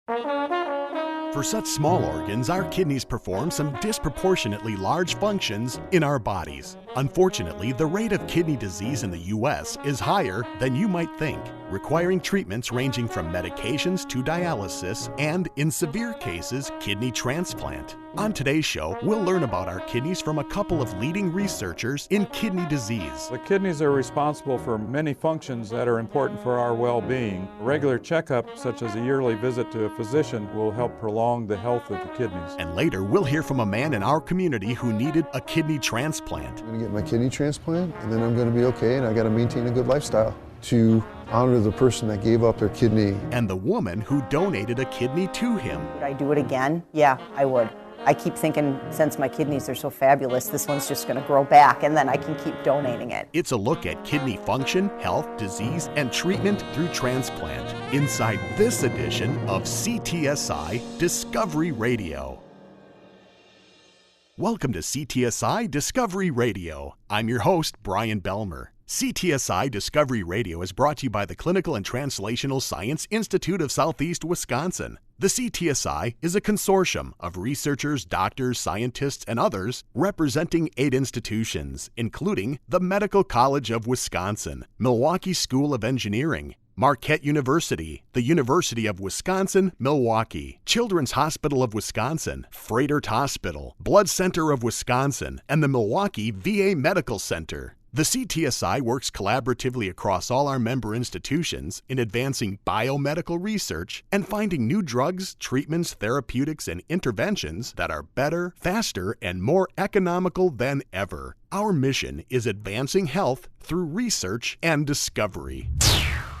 For such small organs, our kidneys perform some disproportionately large functions in our bodies. Unfortunately, the rate of kidney disease in the U.S. is higher than you might think, requiring treatments ranging from medications to dialysis and, in severe cases, kidney transplant. On today's show, we'll learn about our kidneys from a couple of leading researchers in kidney disease. The kidneys are responsible for many functions that are important for our well-being. A regular checkup, such as a yearly visit to a physician, will help prolong the health of the kidneys. And later, we'll hear from a man in our community who needed a kidney transplant. I'm going to get my kidney transplant, and then I'm going to be okay, and I got to maintain a good lifestyle to honor the person that gave up their kidney. And the woman who donated a kidney to him. Would I do it again? Yeah, I would. I keep thinking, since my kidneys are so fabulous, this one's just going to grow back, and then I can keep donating it. It's a look at kidney function, health, disease, and treatment through transplant inside this edition of CTSI Discovery Radio. Welcome to CTSI Discovery Radio. I'm your host, Brian Belmer. CTSI Discovery Radio is brought to you by the Clinical and Translational Science Institute of Southeast Wisconsin. The CTSI is a consortium of researchers, doctors, scientists, and others representing 8 institutions, including the Medical College of Wisconsin, Milwaukee School of Engineering, Marquette University, the University of Wisconsin-Milwaukee, Children's Hospital of Wisconsin, Froedtert Hospital, Blood Center of Wisconsin, and the Milwaukee VA Medical Center. The CTSI works collaboratively across all our member institutions in advancing biomedical research and finding new drugs, treatments, therapeutics, and interventions that are better, faster, and more economical than ever. Our mission is advancing health through research and discovery.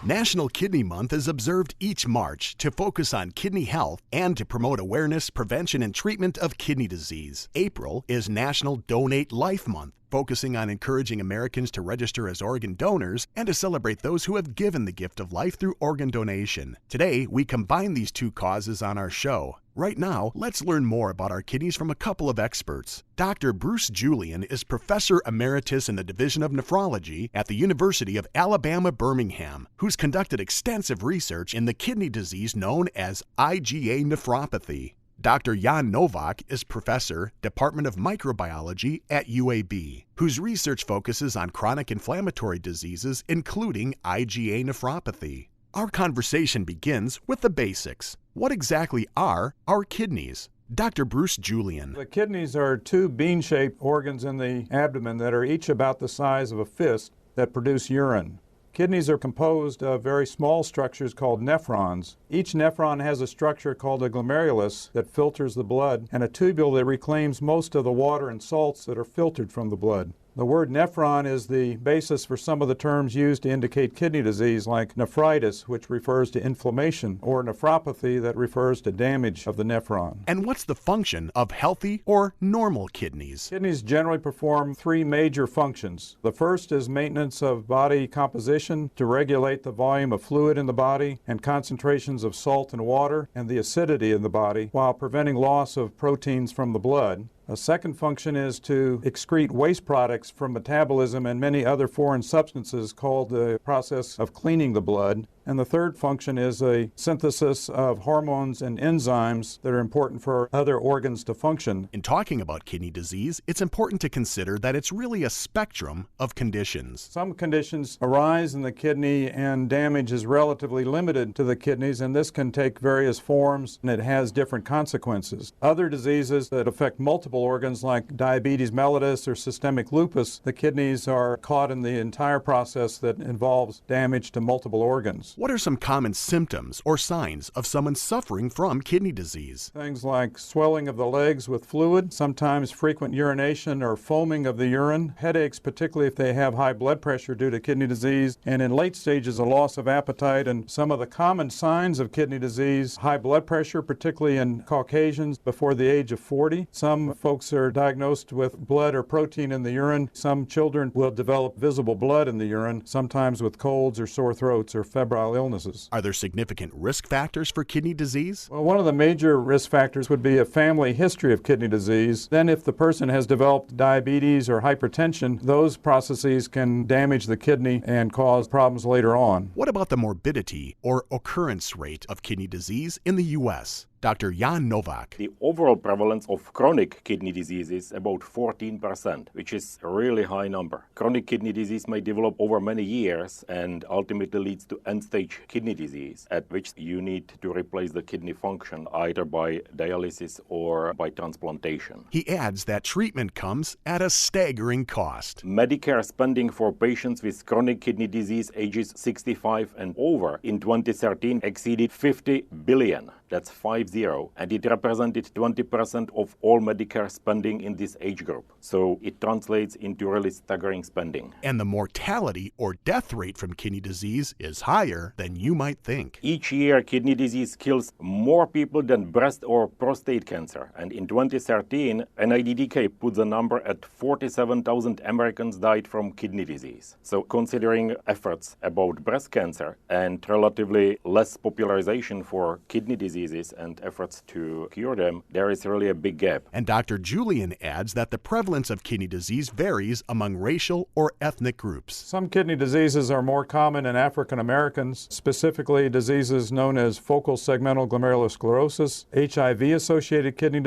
National Kidney Month is observed each March to focus on kidney health and to promote awareness, prevention, and treatment of kidney disease. April is National Donate Life Month, focusing on encouraging Americans to register as organ donors and to celebrate those who have given the gift of life through organ donation. Today, we combine these two causes on our show. Right now, let's learn more about our kidneys from a couple of experts. Dr. Bruce Julian is Professor Emeritus in the Division of Nephrology at the University of Alabama, Birmingham, who's conducted extensive research in the kidney disease known as IgA nephropathy. Dr. Jan Novak is Professor, Department of Microbiology at UAB, whose research focuses on chronic inflammatory diseases, including IgA nephropathy. Our conversation begins with the basics. What exactly are our kidneys? Dr. Bruce Julian. The kidneys are 2 bean-shaped organs in the abdomen that are each about the size of a fist that produce urine. Kidneys are composed of very small structures called nephrons. Each nephron has a structure called a glomerulus that filters the blood and a tubule that reclaims most of the water and salts that are filtered from the blood. The word nephron is the basis for some of the terms used to indicate kidney disease, like nephritis, which refers to inflammation, or nephropathy that refers to damage of the nephron. And what's the function of healthy or normal kidneys? Kidneys generally perform 3 major functions. The first is maintenance of body composition to regulate the volume of fluid in the body and concentrations of salt and water and the acidity in the body while preventing loss of proteins from the blood. A second function is to excrete waste products from metabolism and many other foreign substances called the process of cleaning the blood. And the third function is a synthesis of hormones and enzymes that are important for other organs to function. In talking about kidney disease, it's important to consider that it's really a spectrum of conditions. Some conditions arise in the kidney and damage is relatively limited to the kidneys, and this can take various forms and it has different consequences. Other diseases that affect multiple organs like diabetes mellitus or systemic lupus, the kidneys are caught in the entire process that involves damage to multiple organs. What are some common symptoms or signs of someone suffering from kidney disease? Things like swelling of the legs with fluid, sometimes frequent urination or foaming of the urine, headaches, particularly if they have high blood pressure due to kidney disease, and in late stages a loss of appetite. And some of the common signs of kidney disease, high blood pressure, particularly in Caucasians before the age of 40. Some folks are diagnosed with blood or protein in the urine. Some children will develop visible blood in the urine, sometimes with colds or sore throats or febrile febrile illnesses. Are there significant risk factors for kidney disease? Well, one of the major risk factors would be a family history of kidney disease. Then if the person has developed diabetes or hypertension, those processes can damage the kidney and cause problems later on. What about the morbidity or occurrence rate of kidney disease in the U.S.? Dr. Jan Novak. The overall prevalence of chronic kidney disease is about 14%, which is a really high number. Chronic kidney disease may develop over many years and ultimately leads to end-stage kidney disease, at which you need to replace the kidney function either by dialysis or by transplantation. He adds that treatment comes at a staggering cost. Medicare spending for patients with chronic kidney disease ages 65 and over in 2013 exceeded $50 billion. That's 50, and it represented 20% of all Medicare spending in this age group. So it translates into really staggering spending. And the mortality or death rate from kidney disease is higher than you might think. Each year, kidney disease kills more people than breast or prostate cancer. And in 2013, NIDDK put the number at 47,000 Americans died from kidney disease. So considering efforts about breast cancer and relatively less popularization for kidney diseases and efforts to cure them, there is really a big gap. And Dr. Julian adds that the prevalence of kidney disease varies among racial or ethnic groups. Some kidney diseases are more common in African Americans, specifically diseases known as focal segmental glomerulosclerosis, HIV-associated kidney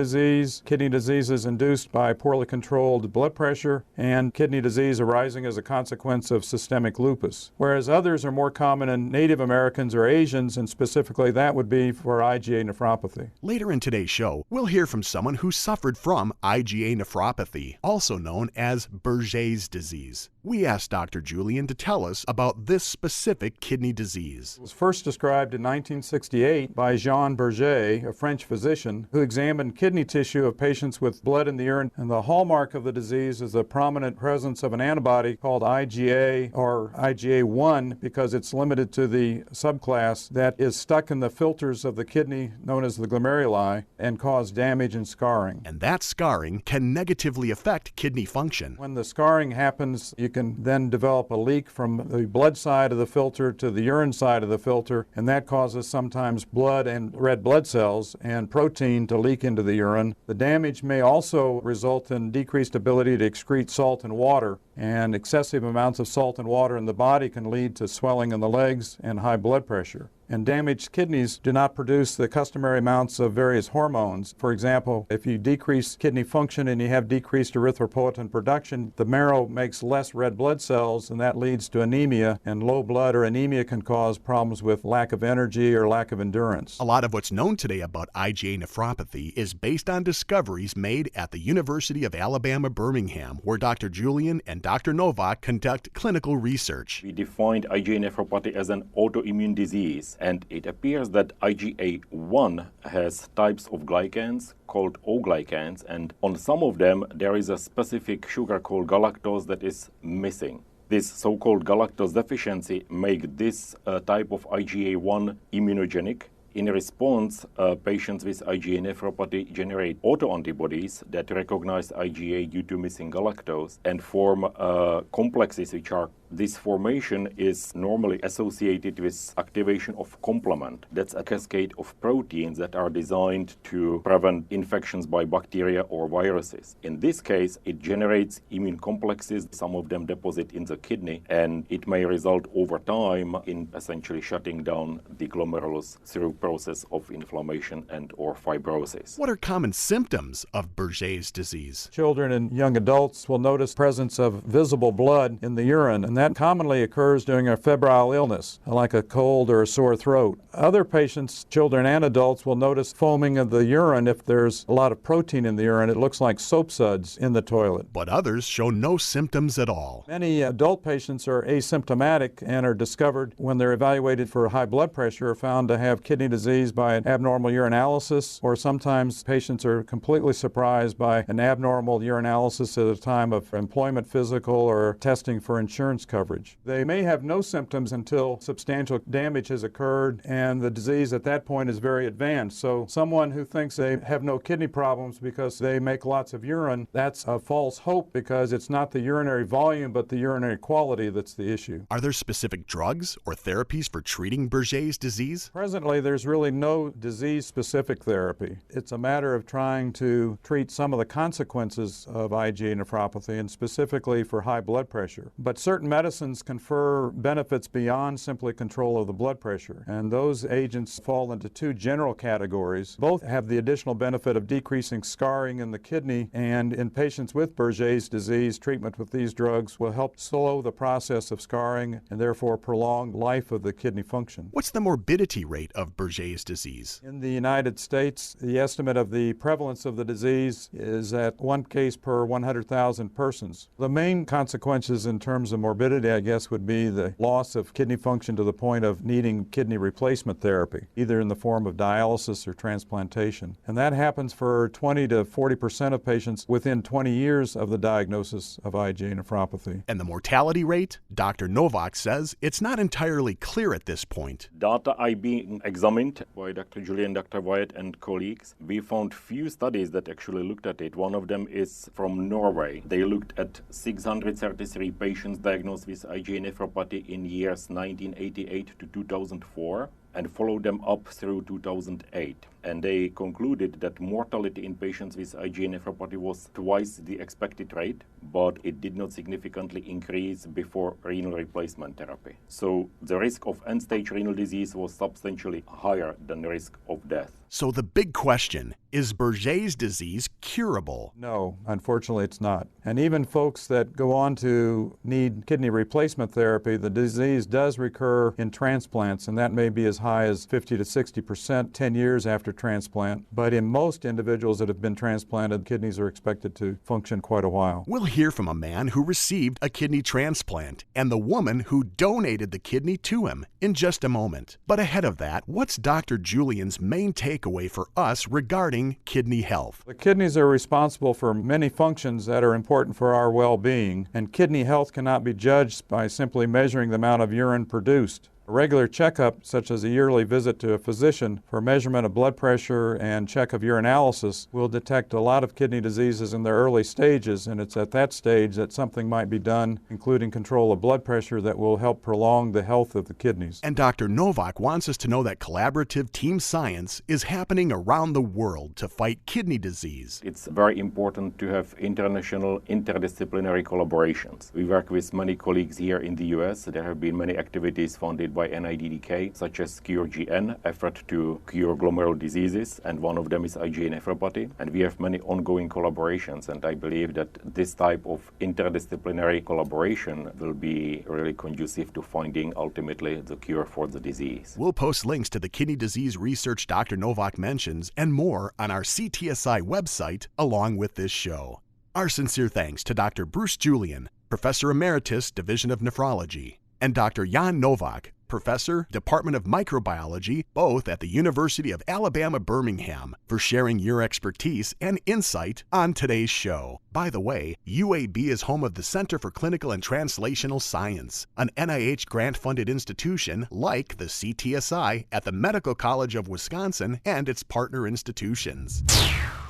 diseases induced by poorly controlled blood pressure, and kidney disease arising as a consequence of systemic lupus. Whereas others are more common in Native Americans or Asians, and specifically that would be for IgA nephropathy. Later in today's show, we'll hear from someone who suffered from IgA nephropathy, also known as Berger's disease. We asked Dr. Julian to tell us about this specific kidney disease. It was first described in 1968 by Jean Berger, a French physician, who examined kidney tissue of patients with blood in the urine, and the hallmark of the disease is the prominent presence of an antibody called IgA or IgA1 because it's limited to the subclass that is stuck in the filters of the kidney known as the glomeruli and cause damage and scarring. And that scarring can negatively affect kidney function. When the scarring happens, you can then develop a leak from the blood side of the filter to the urine side of the filter, and that causes sometimes blood and red blood cells and protein to leak into the urine. The damage may also result in decreased ability to excrete salt and water, and excessive amounts of salt and water in the body can lead to swelling in the legs and high blood pressure. And damaged kidneys do not produce the customary amounts of various hormones. For example, if you decrease kidney function and you have decreased erythropoietin production, the marrow makes less red blood cells, and that leads to anemia, and low blood or anemia can cause problems with lack of energy or lack of endurance. A lot of what's known today about IgA nephropathy is based on discoveries made at the University of Alabama, Birmingham, where Dr. Julian and Dr. Novak conduct clinical research. We defined IgA nephropathy as an autoimmune disease. And it appears that IgA1 has types of glycans called O-glycans, and on some of them there is a specific sugar called galactose that is missing. This so-called galactose deficiency makes this type of IgA1 immunogenic. In response, patients with IgA nephropathy generate autoantibodies that recognize IgA due to missing galactose and form complexes which are this formation is normally associated with activation of complement. That's a cascade of proteins that are designed to prevent infections by bacteria or viruses. In this case, it generates immune complexes. Some of them deposit in the kidney, and it may result over time in essentially shutting down the glomerulus through process of inflammation and or fibrosis. What are common symptoms of Berger's disease? Children and young adults will notice presence of visible blood in the urine, and that commonly occurs during a febrile illness, like a cold or a sore throat. Other patients, children and adults, will notice foaming of the urine if there's a lot of protein in the urine. It looks like soap suds in the toilet. But others show no symptoms at all. Many adult patients are asymptomatic and are discovered when they're evaluated for high blood pressure, are found to have kidney disease by an abnormal urinalysis, or sometimes patients are completely surprised by an abnormal urinalysis at a time of employment physical or testing for insurance coverage. They may have no symptoms until substantial damage has occurred and the disease at that point is very advanced. So someone who thinks they have no kidney problems because they make lots of urine, that's a false hope, because it's not the urinary volume but the urinary quality that's the issue. Are there specific drugs or therapies for treating Berger's disease? Presently, there's really no disease-specific therapy. It's a matter of trying to treat some of the consequences of IgA nephropathy, and specifically for high blood pressure. But certain medicines confer benefits beyond simply control of the blood pressure, and those agents fall into two general categories. Both have the additional benefit of decreasing scarring in the kidney, and in patients with Berger's disease, treatment with these drugs will help slow the process of scarring and therefore prolong life of the kidney function. What's the morbidity rate of Berger's disease? In the United States, the estimate of the prevalence of the disease is at 1 case per 100,000 persons. The main consequences in terms of morbidity, I guess, would be the loss of kidney function to the point of needing kidney replacement therapy, either in the form of dialysis or transplantation. And that happens for 20 to 40% of patients within 20 years of the diagnosis of IgA nephropathy. And the mortality rate? Dr. Novak says it's not entirely clear at this point. Data are being examined by Dr. Julian, Dr. Wyatt, and colleagues. We found few studies that actually looked at it. One of them is from Norway. They looked at 633 patients diagnosed with IgA nephropathy in years 1988 to 2004 and followed them up through 2008. And they concluded that mortality in patients with IgA nephropathy was twice the expected rate, but it did not significantly increase before renal replacement therapy. So the risk of end-stage renal disease was substantially higher than the risk of death. So the big question, is Berger's disease curable? No, unfortunately it's not. And even folks that go on to need kidney replacement therapy, the disease does recur in transplants, and that may be as high as 50 to 60% 10 years after transplant. But in most individuals that have been transplanted, kidneys are expected to function quite a while. We'll hear from a man who received a kidney transplant and the woman who donated the kidney to him in just a moment. But ahead of that, what's Dr. Julian's main takeaway for us regarding kidney health? The kidneys are responsible for many functions that are important for our well-being, and kidney health cannot be judged by simply measuring the amount of urine produced. A regular checkup, such as a yearly visit to a physician for measurement of blood pressure and check of urinalysis, will detect a lot of kidney diseases in their early stages, and it's at that stage that something might be done, including control of blood pressure, that will help prolong the health of the kidneys. And Dr. Novak wants us to know that collaborative team science is happening around the world to fight kidney disease. It's very important to have international interdisciplinary collaborations. We work with many colleagues here in the US. There have been many activities funded by NIDDK, such as CureGN, effort to cure glomerular diseases, and one of them is IgA nephropathy. And we have many ongoing collaborations, and I believe that this type of interdisciplinary collaboration will be really conducive to finding ultimately the cure for the disease. We'll post links to the kidney disease research Dr. Novak mentions and more on our CTSI website along with this show. Our sincere thanks to Dr. Bruce Julian, Professor Emeritus, Division of Nephrology, and Dr. Jan Novak, Professor, Department of Microbiology, both at the University of Alabama, Birmingham, for sharing your expertise and insight on today's show. By the way, UAB is home of the Center for Clinical and Translational Science, an NIH grant-funded institution like the CTSI at the Medical College of Wisconsin and its partner institutions.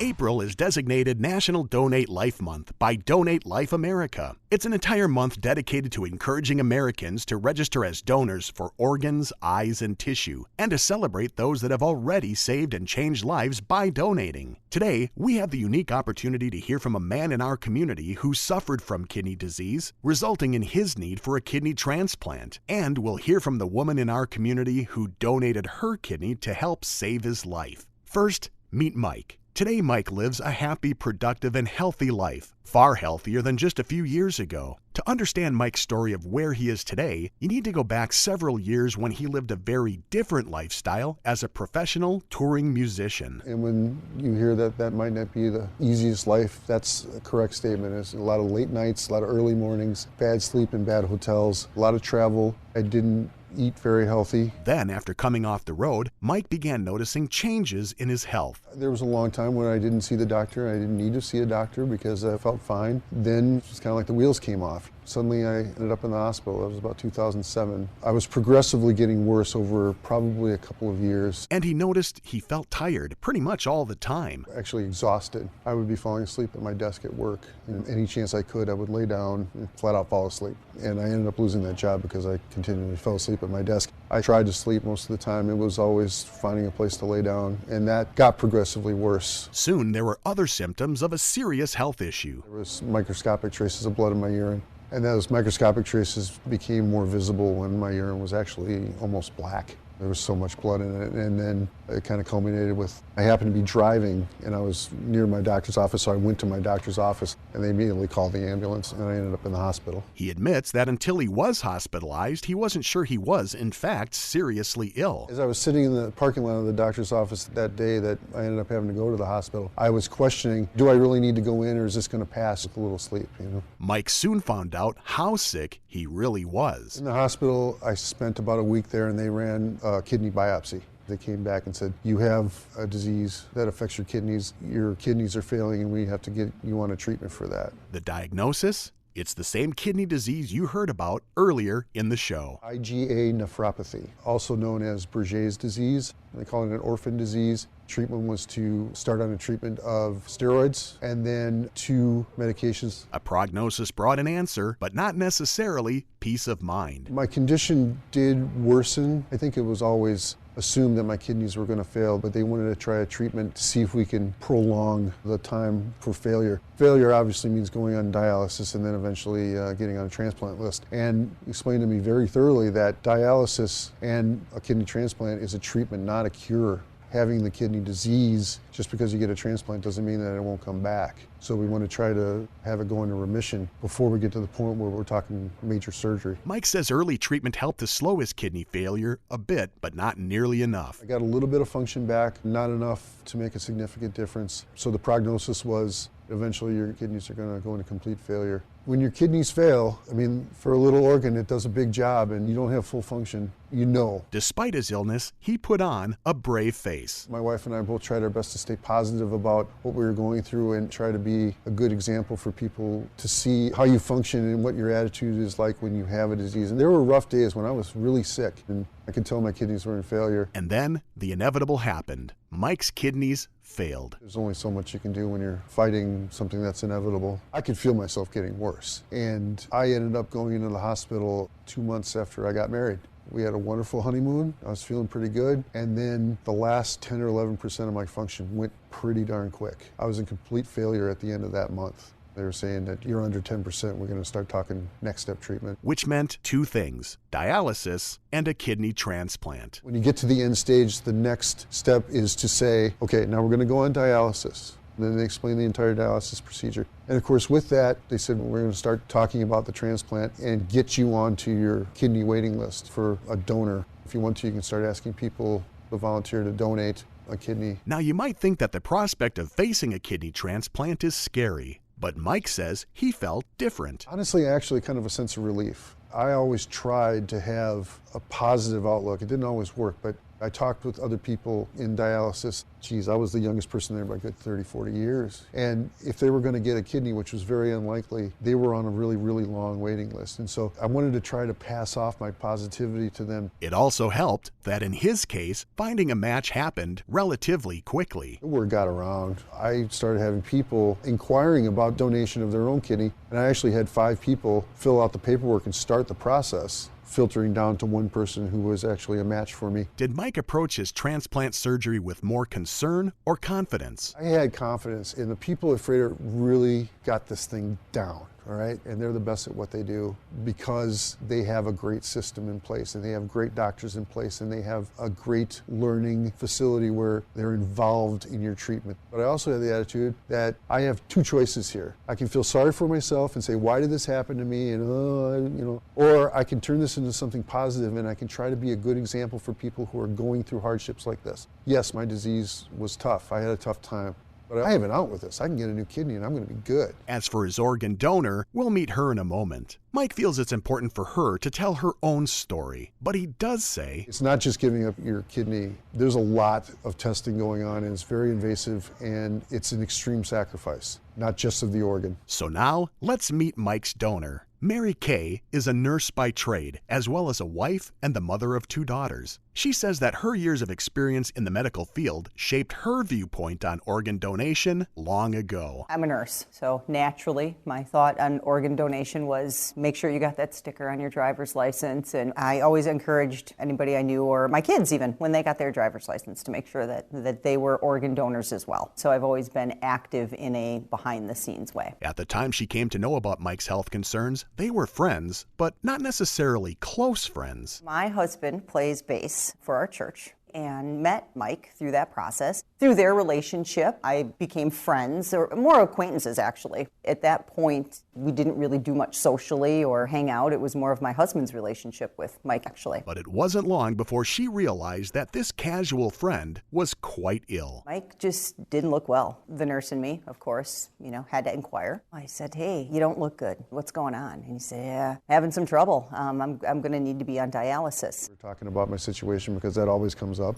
April is designated National Donate Life Month by Donate Life America. It's an entire month dedicated to encouraging Americans to register as donors for organs, eyes, and tissue, and to celebrate those that have already saved and changed lives by donating. Today, we have the unique opportunity to hear from a man in our community who suffered from kidney disease, resulting in his need for a kidney transplant. And we'll hear from the woman in our community who donated her kidney to help save his life. First, meet Mike. Today, Mike lives a happy, productive, and healthy life, far healthier than just a few years ago. To understand Mike's story of where he is today, you need to go back several years when he lived a very different lifestyle as a professional touring musician. And when you hear that that might not be the easiest life, that's a correct statement. It's a lot of late nights, a lot of early mornings, bad sleep in bad hotels, a lot of travel. I didn't eat very healthy. Then, after coming off the road, Mike began noticing changes in his health. There was a long time when I didn't see the doctor. I didn't need to see a doctor because I felt fine. Then it's kind of like the wheels came off. Suddenly I ended up in the hospital. That was about 2007. I was progressively getting worse over probably a couple of years. And he noticed he felt tired pretty much all the time. Actually exhausted. I would be falling asleep at my desk at work. And any chance I could, I would lay down and flat out fall asleep. And I ended up losing that job because I continually fell asleep at my desk. I tried to sleep most of the time. It was always finding a place to lay down, and that got progressively worse. Soon there were other symptoms of a serious health issue. There was microscopic traces of blood in my urine. And those microscopic traces became more visible when my urine was actually almost black. There was so much blood in it, and then it kind of culminated with, I happened to be driving, and I was near my doctor's office, so I went to my doctor's office, and they immediately called the ambulance, and I ended up in the hospital. He admits that until he was hospitalized, he wasn't sure he was, in fact, seriously ill. As I was sitting in the parking lot of the doctor's office that day that I ended up having to go to the hospital, I was questioning, do I really need to go in, or is this going to pass with a little sleep, you know? Mike soon found out how sick he really was. In the hospital, I spent about a week there, and they ran a kidney biopsy. They came back and said, you have a disease that affects your kidneys are failing, and we have to get you on a treatment for that. The diagnosis? It's the same kidney disease you heard about earlier in the show. IgA nephropathy, also known as Berger's disease. They call it an orphan disease. Treatment was to start on a treatment of steroids and then 2 medications. A prognosis brought an answer, but not necessarily peace of mind. My condition did worsen. I think it was always assumed that my kidneys were going to fail, but they wanted to try a treatment to see if we can prolong the time for failure. Failure obviously means going on dialysis and then eventually getting on a transplant list. And explained to me very thoroughly that dialysis and a kidney transplant is a treatment, not a cure. Having the kidney disease, just because you get a transplant doesn't mean that it won't come back. So we want to try to have it go into remission before we get to the point where we're talking major surgery. Mike says early treatment helped to slow his kidney failure a bit, but not nearly enough. I got a little bit of function back, not enough to make a significant difference. So the prognosis was eventually your kidneys are going to go into complete failure. When your kidneys fail, I mean, for a little organ, it does a big job and you don't have full function, you know. Despite his illness, he put on a brave face. My wife and I both tried our best to stay positive about what we were going through and try to be a good example for people to see how you function and what your attitude is like when you have a disease. And there were rough days when I was really sick and I could tell my kidneys were in failure. And then the inevitable happened. Mike's kidneys failed. There's only so much you can do when you're fighting something that's inevitable. I could feel myself getting worse. And I ended up going into the hospital 2 months after I got married. We had a wonderful honeymoon. I was feeling pretty good. And then the last 10 or 11% of my function went pretty darn quick. I was in complete failure at the end of that month. They were saying that you're under 10%, we're going to start talking next step treatment. Which meant 2 things, dialysis and a kidney transplant. When you get to the end stage, the next step is to say, okay, now we're going to go on dialysis. And then they explain the entire dialysis procedure. And of course, with that, they said, well, we're going to start talking about the transplant and get you onto your kidney waiting list for a donor. If you want to, you can start asking people to volunteer to donate a kidney. Now, you might think that the prospect of facing a kidney transplant is scary. But Mike says he felt different. Honestly, actually kind of a sense of relief. I always tried to have a positive outlook. It didn't always work, but I talked with other people in dialysis. Geez, I was the youngest person there by a good 30, 40 years. And if they were going to get a kidney, which was very unlikely, they were on a really, really long waiting list. And so I wanted to try to pass off my positivity to them. It also helped that in his case, finding a match happened relatively quickly. The word got around. I started having people inquiring about donation of their own kidney, and I actually had 5 people fill out the paperwork and start the process, filtering down to 1 person who was actually a match for me. Did Mike approach his transplant surgery with more concern or confidence? I had confidence, and the people at Freighter really got this thing down. All right, and they're the best at what they do because they have a great system in place and they have great doctors in place and they have a great learning facility where they're involved in your treatment. But I also have the attitude that I have 2 choices here. I can feel sorry for myself and say, why did this happen to me? And or I can turn this into something positive and I can try to be a good example for people who are going through hardships like this. Yes, my disease was tough. I had a tough time. But I have an out with this. I can get a new kidney and I'm going to be good. As for his organ donor, we'll meet her in a moment. Mike feels it's important for her to tell her own story, but he does say, it's not just giving up your kidney. There's a lot of testing going on, and it's very invasive, and it's an extreme sacrifice, not just of the organ. So now, let's meet Mike's donor. Mary Kay is a nurse by trade, as well as a wife and the mother of 2 daughters. She says that her years of experience in the medical field shaped her viewpoint on organ donation long ago. I'm a nurse, so naturally my thought on organ donation was make sure you got that sticker on your driver's license, and I always encouraged anybody I knew, or my kids even, when they got their driver's license, to make sure that they were organ donors as well. So I've always been active in a behind-the-scenes way. At the time she came to know about Mike's health concerns, they were friends, but not necessarily close friends. My husband plays bass for our church and met Mike through that process. Through their relationship, I became friends, or more acquaintances actually. At that point, we didn't really do much socially or hang out. It was more of my husband's relationship with Mike actually. But it wasn't long before she realized that this casual friend was quite ill. Mike just didn't look well. The nurse and me, of course, had to inquire. I said, hey, you don't look good. What's going on? And he said, yeah, having some trouble. I'm going to need to be on dialysis. We're talking about my situation because that always comes up,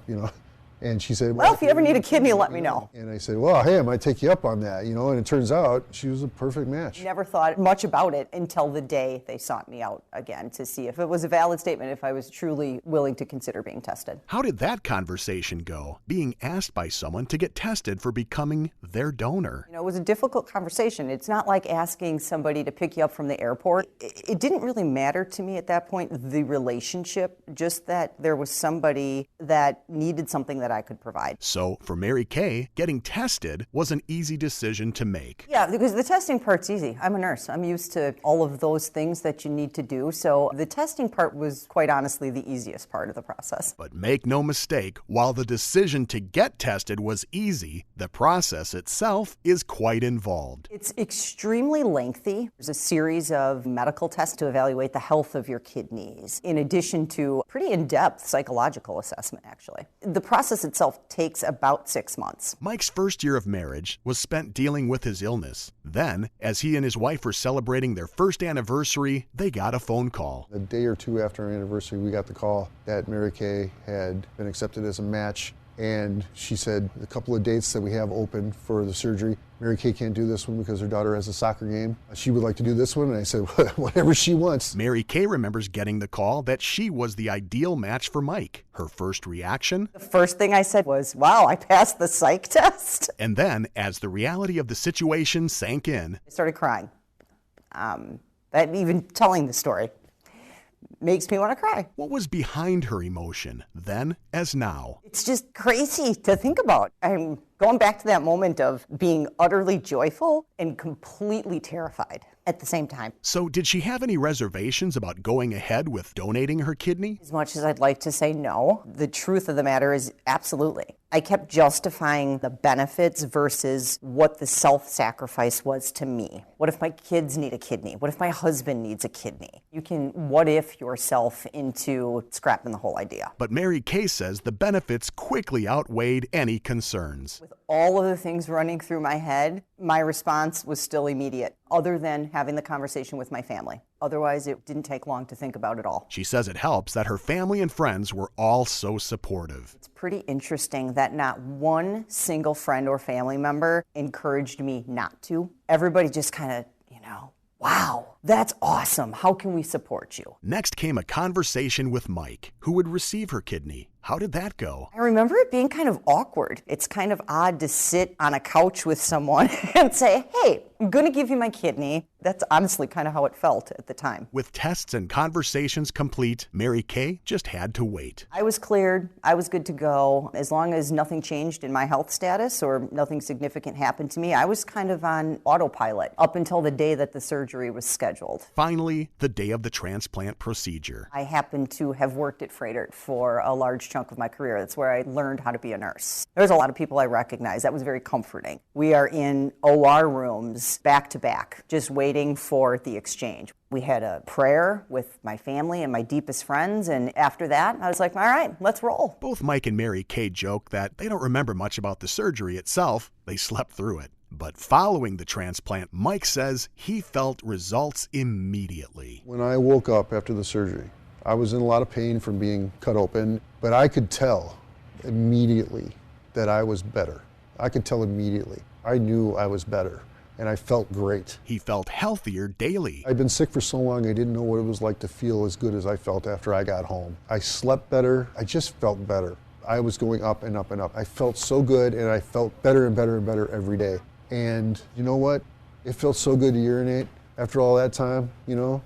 And she said, well, if you ever need a kidney, let me know. And I said, well, hey, I might take you up on that, And it turns out she was a perfect match. Never thought much about it until the day they sought me out again to see if it was a valid statement, if I was truly willing to consider being tested. How did that conversation go, being asked by someone to get tested for becoming their donor? It was a difficult conversation. It's not like asking somebody to pick you up from the airport. It didn't really matter to me at that point, the relationship, just that there was somebody that needed something that I could provide. So for Mary Kay, getting tested was an easy decision to make. Yeah, because the testing part's easy. I'm a nurse. I'm used to all of those things that you need to do. So the testing part was quite honestly the easiest part of the process. But make no mistake, while the decision to get tested was easy, the process itself is quite involved. It's extremely lengthy. There's a series of medical tests to evaluate the health of your kidneys, in addition to pretty in-depth psychological assessment, actually. The process itself takes about 6 months. Mike's first year of marriage was spent dealing with his illness. Then, as he and his wife were celebrating their first anniversary, they got a phone call. A day or two after our anniversary, we got the call that Mary Kay had been accepted as a match. And she said a couple of dates that we have open for the surgery. Mary Kay can't do this one because her daughter has a soccer game. She would like to do this one, and I said, whatever she wants. Mary Kay remembers getting the call that she was the ideal match for Mike. Her first reaction? The first thing I said was, wow, I passed the psych test. And then, as the reality of the situation sank in, I started crying. That even telling the story makes me want to cry. What was behind her emotion, then as now? It's just crazy to think about. I'm going back to that moment of being utterly joyful and completely terrified at the same time. So did she have any reservations about going ahead with donating her kidney? As much as I'd like to say no, the truth of the matter is absolutely. I kept justifying the benefits versus what the self-sacrifice was to me. What if my kids need a kidney? What if my husband needs a kidney? You can what if yourself into scrapping the whole idea. But Mary Kay says the benefits quickly outweighed any concerns. With all of the things running through my head, my response was still immediate, other than having the conversation with my family. Otherwise, it didn't take long to think about it all. She says it helps that her family and friends were all so supportive. It's pretty interesting that not one single friend or family member encouraged me not to. Everybody just kind of, wow, that's awesome. How can we support you? Next came a conversation with Mike, who would receive her kidney. How did that go? I remember it being kind of awkward. It's kind of odd to sit on a couch with someone and say, hey, I'm going to give you my kidney. That's honestly kind of how it felt at the time. With tests and conversations complete, Mary Kay just had to wait. I was cleared. I was good to go. As long as nothing changed in my health status or nothing significant happened to me, I was kind of on autopilot up until the day that the surgery was scheduled. Finally, the day of the transplant procedure. I happened to have worked at Freighter for a large chunk of my career. That's where I learned how to be a nurse. There's a lot of people I recognize. That was very comforting. We are in OR rooms back to back, just waiting for the exchange. We had a prayer with my family and my deepest friends, and after that, I was like, all right, let's roll. Both Mike and Mary Kay joke that they don't remember much about the surgery itself. They slept through it. But following the transplant, Mike says he felt results immediately. When I woke up after the surgery, I was in a lot of pain from being cut open, but I could tell immediately that I was better. I could tell immediately. I knew I was better. And I felt great. He felt healthier daily. I'd been sick for so long, I didn't know what it was like to feel as good as I felt after I got home. I slept better. I just felt better. I was going up and up and up. I felt so good, and I felt better and better and better every day. And you know what? It felt so good to urinate after all that time, you know?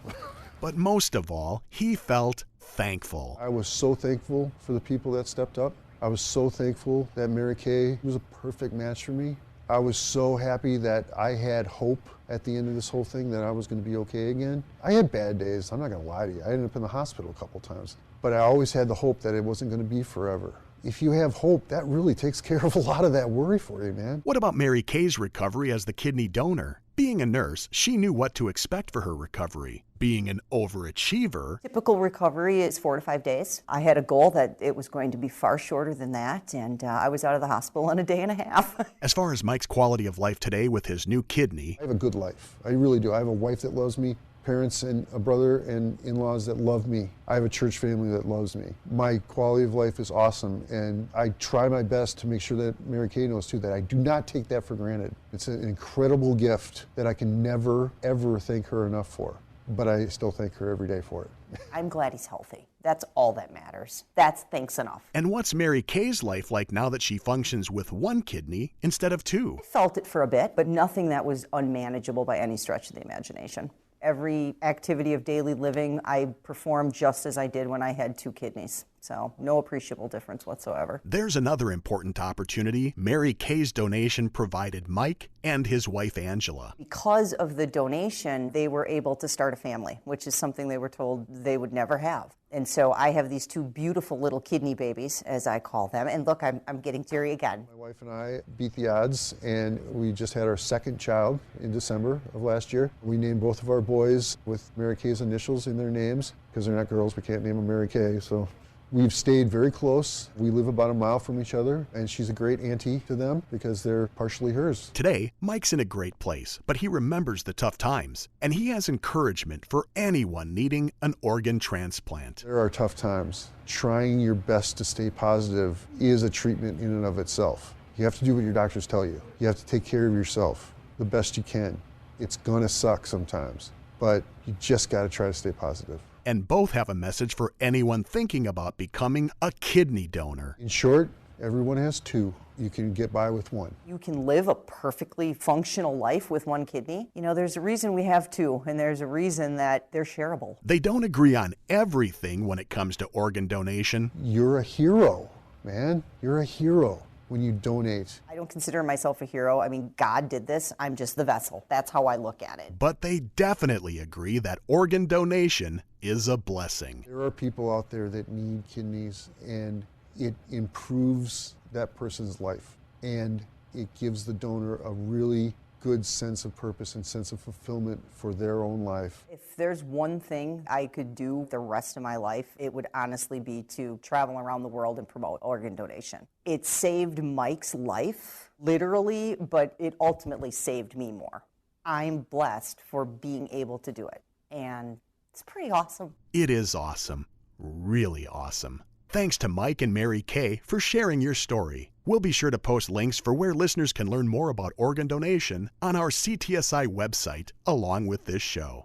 But most of all, he felt thankful. I was so thankful for the people that stepped up. I was so thankful that Mary Kay was a perfect match for me. I was so happy that I had hope at the end of this whole thing that I was going to be okay again. I had bad days, I'm not going to lie to you. I ended up in the hospital a couple times. But I always had the hope that it wasn't going to be forever. If you have hope, that really takes care of a lot of that worry for you, man. What about Mary Kay's recovery as the kidney donor? Being a nurse, she knew what to expect for her recovery. Being an overachiever, Typical recovery is 4 to 5 days. I had a goal that it was going to be far shorter than that, and I was out of the hospital in a day and a half. as far as Mike's quality of life today with his new kidney, I have a good life. I really do. I have a wife that loves me, parents and a brother and in-laws that love me. I have a church family that loves me. My quality of life is awesome, and I try my best to make sure that Mary Kay knows too that I do not take that for granted. It's an incredible gift that I can never, ever thank her enough for, but I still thank her every day for it. I'm glad he's healthy. That's all that matters. That's thanks enough. and what's Mary Kay's life like now that she functions with one kidney instead of two? I felt it for a bit, but nothing that was unmanageable by any stretch of the imagination. Every activity of daily living, I performed just as I did when I had 2 kidneys. So no appreciable difference whatsoever. There's another important opportunity Mary Kay's donation provided Mike and his wife Angela. Because of the donation, they were able to start a family, which is something they were told they would never have. And so I have these 2 beautiful little kidney babies, as I call them. And look, I'm getting teary again. My wife and I beat the odds, and we just had our 2nd child in December of last year. We named both of our boys with Mary Kay's initials in their names, because they're not girls, we can't name them Mary Kay, so we've stayed very close. We live about a mile from each other, and she's a great auntie to them because they're partially hers. Today, Mike's in a great place, but he remembers the tough times, and he has encouragement for anyone needing an organ transplant. There are tough times. Trying your best to stay positive is a treatment in and of itself. You have to do what your doctors tell you. You have to take care of yourself the best you can. It's gonna suck sometimes, but you just gotta try to stay positive. And both have a message for anyone thinking about becoming a kidney donor. In short, everyone has 2. You can get by with 1. You can live a perfectly functional life with 1 kidney. You know, there's a reason we have 2, and there's a reason that they're shareable. They don't agree on everything when it comes to organ donation. You're a hero, man. You're a hero when you donate. I don't consider myself a hero. I mean, God did this. I'm just the vessel. That's how I look at it. But they definitely agree that organ donation is a blessing. There are people out there that need kidneys, and it improves that person's life, and it gives the donor a really good sense of purpose and sense of fulfillment for their own life. If there's one thing I could do the rest of my life, it would honestly be to travel around the world and promote organ donation. It saved Mike's life, literally, but it ultimately saved me more. I'm blessed for being able to do it, and it's pretty awesome. It is awesome. Really awesome. Thanks to Mike and Mary Kay for sharing your story. We'll be sure to post links for where listeners can learn more about organ donation on our CTSI website along with this show.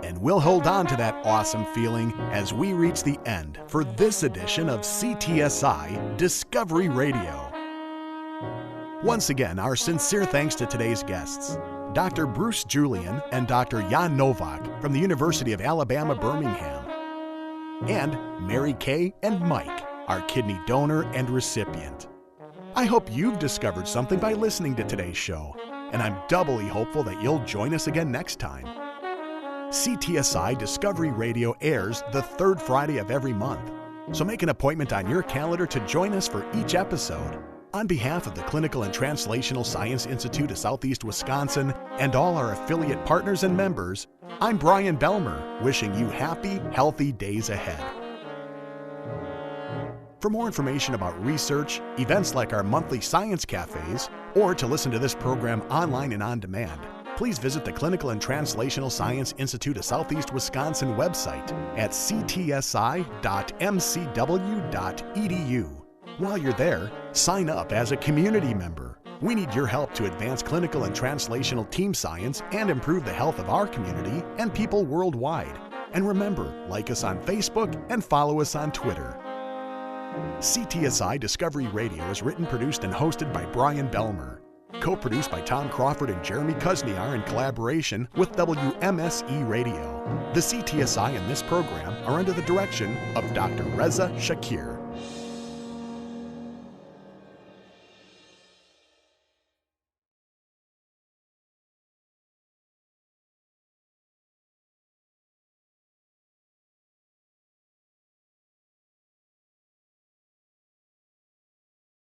And we'll hold on to that awesome feeling as we reach the end for this edition of CTSI Discovery Radio. Once again, our sincere thanks to today's guests, Dr. Bruce Julian and Dr. Jan Novak from the University of Alabama, Birmingham, and Mary Kay and Mike, our kidney donor and recipient. I hope you've discovered something by listening to today's show, and I'm doubly hopeful that you'll join us again next time. CTSI Discovery Radio airs the third Friday of every month, so make an appointment on your calendar to join us for each episode. On behalf of the Clinical and Translational Science Institute of Southeast Wisconsin and all our affiliate partners and members, I'm Brian Belmer, wishing you happy, healthy days ahead. For more information about research, events like our monthly science cafes, or to listen to this program online and on demand, please visit the Clinical and Translational Science Institute of Southeast Wisconsin website at ctsi.mcw.edu. While you're there, sign up as a community member. We need your help to advance clinical and translational team science and improve the health of our community and people worldwide. And remember, like us on Facebook and follow us on Twitter. CTSI Discovery Radio is written, produced, and hosted by Brian Belmer. Co-produced by Tom Crawford and Jeremy Kuzniar in collaboration with WMSE Radio. The CTSI in this program are under the direction of Dr. Reza Shakir.